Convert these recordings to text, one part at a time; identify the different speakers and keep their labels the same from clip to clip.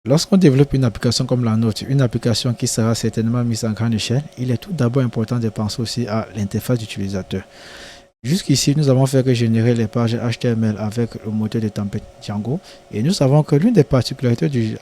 Speaker 1: Lorsqu'on développe une application comme la nôtre, une application qui sera certainement mise en grande échelle, il est tout d'abord important de penser aussi à l'interface d'utilisateur. Jusqu'ici, nous avons fait que générer les pages HTML avec le moteur de template Django et nous savons que l'une des particularités du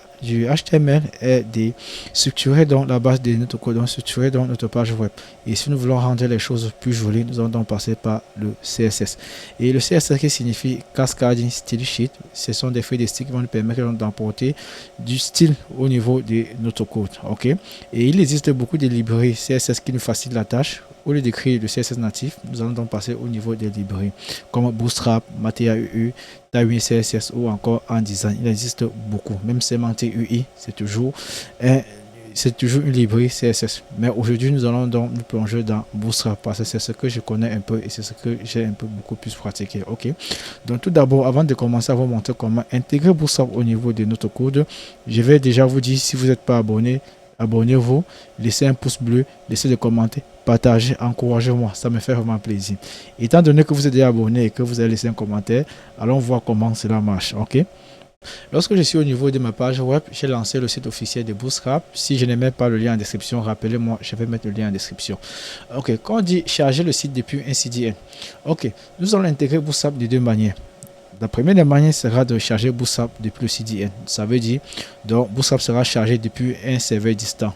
Speaker 1: HTML est de structurer donc la base de notre code, donc structurer donc notre page web. Et si nous voulons rendre les choses plus jolies, nous allons donc passer par le CSS. Et le CSS qui signifie Cascading Style Sheet, ce sont des feuilles de style qui vont nous permettre d'emporter du style au niveau de notre code. Ok. Et il existe beaucoup de librairies CSS qui nous facilitent la tâche. Au lieu d'écrire le CSS natif, nous allons donc passer au niveau des librairies comme Bootstrap, Matea UI, Tailwind CSS ou encore InDesign. Il existe beaucoup. Même Semantic UI, c'est toujours une librairie CSS. Mais aujourd'hui, nous allons donc nous plonger dans Bootstrap parce que c'est ce que je connais un peu et c'est ce que j'ai un peu beaucoup plus pratiqué. Ok. Donc tout d'abord, avant de commencer à vous montrer comment intégrer Bootstrap au niveau de notre code, je vais déjà vous dire, si vous n'êtes pas abonné, abonnez-vous, laissez un pouce bleu, laissez des commentaires, partagez, encouragez-moi, ça me fait vraiment plaisir. Étant donné que vous êtes déjà abonné et que vous avez laissé un commentaire, allons voir comment cela marche, ok? Lorsque je suis au niveau de ma page web, j'ai lancé le site officiel de Bootstrap. Si je ne mets pas le lien en description, rappelez-moi, je vais mettre le lien en description. Ok, quand on dit charger le site depuis un CDN, ok, nous allons intégrer Bootstrap de deux manières. La première manière sera de charger Bootstrap depuis le CDN. Ça veut dire, donc Bootstrap sera chargé depuis un serveur distant.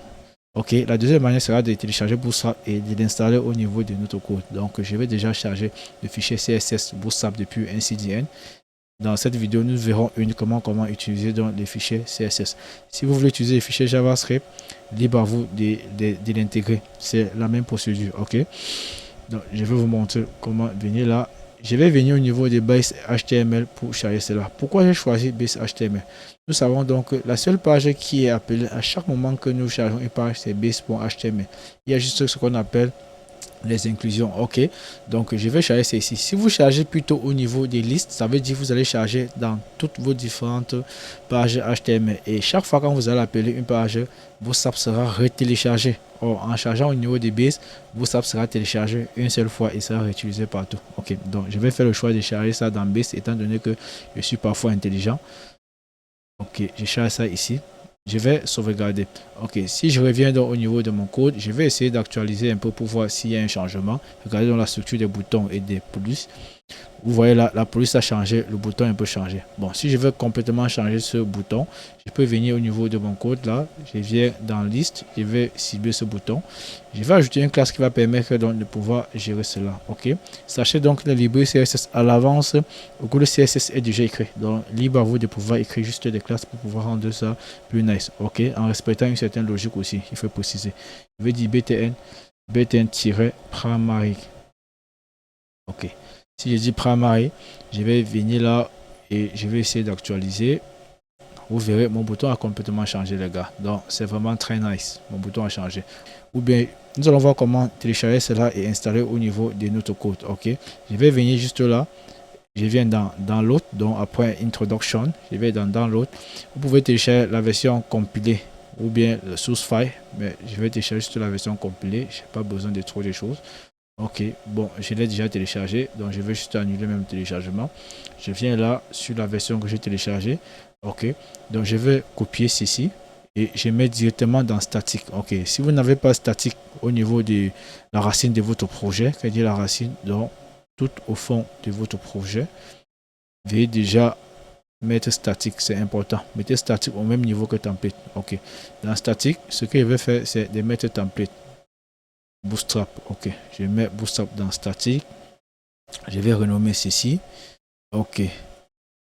Speaker 1: Ok, la deuxième manière sera de télécharger Bootstrap et de l'installer au niveau de notre code. Donc, je vais déjà charger le fichier CSS Bootstrap depuis un CDN. Dans cette vidéo, nous verrons uniquement comment utiliser donc les fichiers CSS. Si vous voulez utiliser les fichiers JavaScript, libre à vous de l'intégrer. C'est la même procédure. Ok, donc je vais vous montrer comment venir là. Je vais venir au niveau de base HTML pour charger cela. Pourquoi j'ai choisi base HTML? Nous savons donc que la seule page qui est appelée à chaque moment que nous chargeons une page, c'est base.html. Il y a juste ce qu'on appelle les inclusions. Ok, donc je vais charger ceci. Si vous chargez plutôt au niveau des listes, ça veut dire que vous allez charger dans toutes vos différentes pages HTML et chaque fois quand vous allez appeler une page, Bootstrap sera retéléchargé. Or, en chargeant au niveau des bases, Bootstrap sera téléchargé une seule fois et sera réutilisé partout. Ok, donc je vais faire le choix de charger ça dans base étant donné que je suis parfois intelligent. Ok, je charge ça ici. Je vais sauvegarder. Ok, si je reviens donc au niveau de mon code, je vais essayer d'actualiser un peu pour voir s'il y a un changement. Regardez dans la structure des boutons et des polices. Vous voyez là, la police a changé, le bouton a un peu changé. Bon, si je veux complètement changer ce bouton, je peux venir au niveau de mon code là. Je viens dans liste, je vais cibler ce bouton. Je vais ajouter une classe qui va permettre donc de pouvoir gérer cela. Ok. Sachez donc que la librairie CSS à l'avance, au coup le CSS est déjà écrit. Donc libre à vous de pouvoir écrire juste des classes pour pouvoir rendre ça plus nice. Ok. En respectant une certaine logique aussi, il faut préciser. Je vais dire btn-primary. Ok. Si je dis primary, je vais venir là et je vais essayer d'actualiser. Vous verrez, mon bouton a complètement changé, les gars. Donc, c'est vraiment très nice. Mon bouton a changé. Ou bien, nous allons voir comment télécharger cela et installer au niveau de notre code. Ok. Je vais venir juste là. Je viens dans l'autre. Donc, après Introduction, je vais dans l'autre. Vous pouvez télécharger la version compilée ou bien le source file. Mais je vais télécharger juste la version compilée. Je n'ai pas besoin de trop de choses. Ok, bon, je l'ai déjà téléchargé, donc je vais juste annuler même le téléchargement. Je viens là sur la version que j'ai téléchargée. Ok, donc je vais copier ceci et je mets directement dans statique. Ok, si vous n'avez pas statique au niveau de la racine de votre projet, c'est-à-dire la racine donc tout au fond de votre projet, veuillez déjà mettre statique, c'est important. Mettez statique au même niveau que template. Ok, dans statique, ce que je vais faire, c'est de mettre template. Bootstrap, ok, je mets Bootstrap dans statique. Je vais renommer ceci. Ok.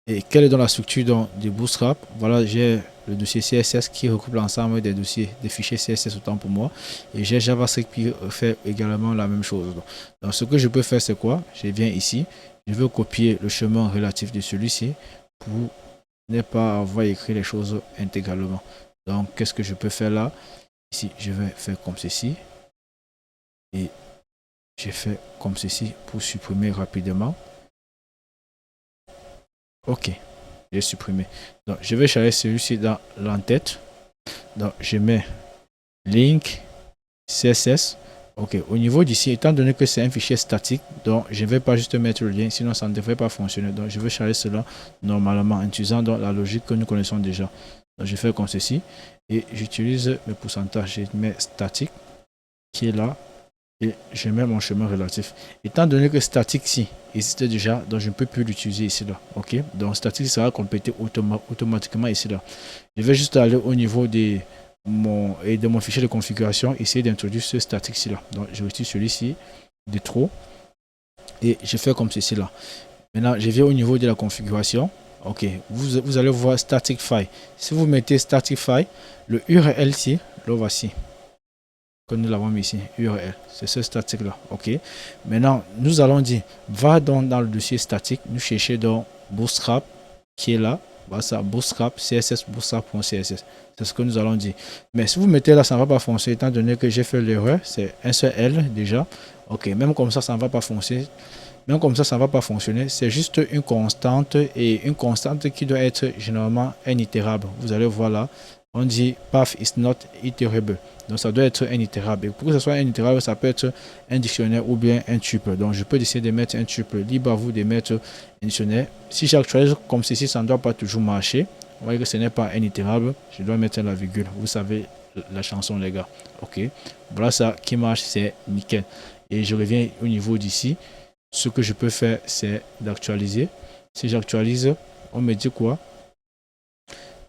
Speaker 1: Et quelle est dans la structure de Bootstrap? Voilà, j'ai le dossier CSS qui regroupe l'ensemble des dossiers, des fichiers CSS autant pour moi. Et j'ai JavaScript qui fait également la même chose. Donc, ce que je peux faire, c'est quoi? Je viens ici. Je veux copier le chemin relatif de celui-ci pour ne pas avoir écrit les choses intégralement. Donc, qu'est-ce que je peux faire là? Ici, je vais faire comme ceci. Et j'ai fait comme ceci pour supprimer rapidement. Ok, j'ai supprimé. Donc, je vais charger celui-ci dans l'entête. Donc, je mets link CSS. Ok, au niveau d'ici, étant donné que c'est un fichier statique, donc je ne vais pas juste mettre le lien, sinon ça ne devrait pas fonctionner. Donc je vais charger cela normalement en utilisant donc la logique que nous connaissons déjà. Donc je fais comme ceci et j'utilise le pourcentage, je mets statique qui est là et je mets mon chemin relatif. Étant donné que statique ici existe déjà, donc je ne peux plus l'utiliser ici là. Ok, donc statique sera complété automatiquement ici là. Je vais juste aller au niveau de mon fichier de configuration, essayer d'introduire ce statique ici là. Donc je retire celui-ci de trop et je fais comme ceci là. Maintenant je viens au niveau de la configuration. Ok, vous allez voir static file. Si vous mettez static file, le URL ici, le voici que nous l'avons mis ici, URL, c'est ce statique là. Ok, maintenant nous allons dire va donc dans le dossier statique, nous chercher dans Bootstrap qui est là. Voilà ça, Bootstrap, CSS, Bootstrap.css. C'est ce que nous allons dire. Mais si vous mettez là, ça ne va pas foncer, étant donné que j'ai fait l'erreur, c'est un seul L déjà. Ok, même comme ça ne va pas foncer. Même comme ça ne va pas fonctionner. C'est juste une constante et une constante qui doit être généralement initérable. Vous allez voir là, on dit path is not iterable. Donc ça doit être initérable. Et pour que ce soit initérable, ça peut être un dictionnaire ou bien un tuple. Donc je peux décider de mettre un tuple. Libre à vous de mettre un dictionnaire. Si j'actualise comme ceci, ça ne doit pas toujours marcher. Vous voyez que ce n'est pas initérable. Je dois mettre la virgule. Vous savez la chanson les gars. Ok. Voilà ça qui marche, c'est nickel. Et je reviens au niveau d'ici. Ce que je peux faire, c'est d'actualiser. Si j'actualise, on me dit quoi?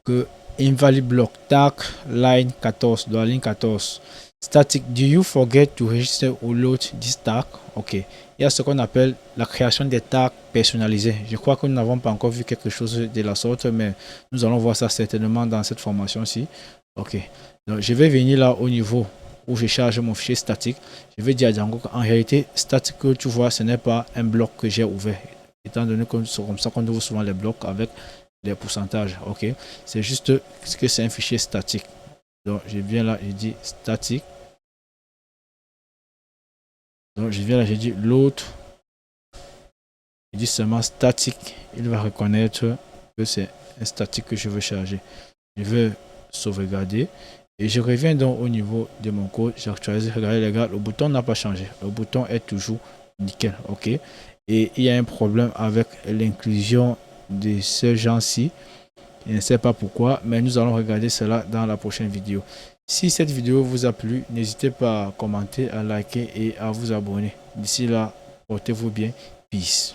Speaker 1: Que invalid block tag line 14, dans la ligne 14. Static, do you forget to register or load this tag? Ok. Il y a ce qu'on appelle la création des tags personnalisés. Je crois que nous n'avons pas encore vu quelque chose de la sorte, mais nous allons voir ça certainement dans cette formation-ci. Ok. Donc, je vais venir là au niveau où je charge mon fichier statique. Je vais dire à Django qu'en réalité, statique, tu vois, ce n'est pas un bloc que j'ai ouvert. Étant donné que c'est comme ça qu'on ouvre souvent les blocs avec les pourcentages. Ok, c'est juste que c'est un fichier statique. Donc je viens là, je dis statique. Donc je viens là, je dis l'autre. Je dis seulement statique. Il va reconnaître que c'est un statique que je veux charger. Je veux sauvegarder. Et je reviens donc au niveau de mon code. J'actualise. Regardez les gars, le bouton n'a pas changé. Le bouton est toujours nickel. Ok. Et il y a un problème avec l'inclusion de ce genre-ci. Je ne sais pas pourquoi, mais nous allons regarder cela dans la prochaine vidéo. Si cette vidéo vous a plu, n'hésitez pas à commenter, à liker et à vous abonner. D'ici là, portez-vous bien. Peace.